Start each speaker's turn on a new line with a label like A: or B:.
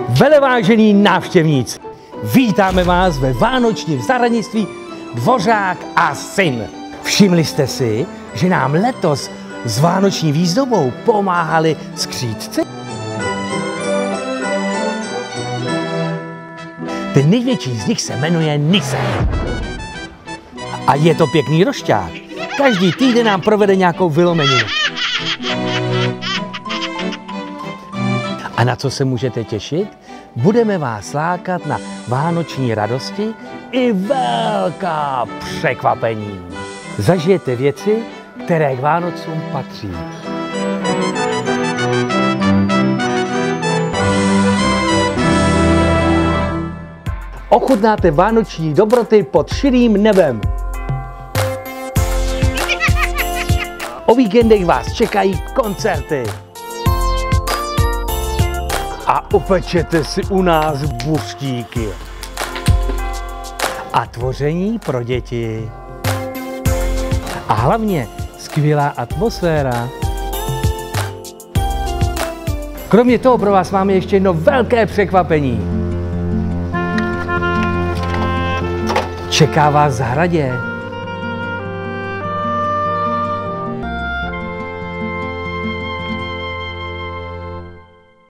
A: Velevážení návštěvníci, vítáme vás ve vánočním zahradnictví Dvořák a syn. Všimli jste si, že nám letos s vánoční výzdobou pomáhali skřídci? Ten největší z nich se jmenuje Nise. A je to pěkný rošťák. Každý týden nám provede nějakou vylomeninu. A na co se můžete těšit? Budeme vás lákat na vánoční radosti i velká překvapení. Zažijete věci, které k Vánocům patří. Ochutnáte vánoční dobroty pod širým nebem. O víkendech vás čekají koncerty. A upečete si u nás buřtíky. A tvoření pro děti. A hlavně skvělá atmosféra. Kromě toho pro vás máme ještě jedno velké překvapení. Čeká vás v zahradě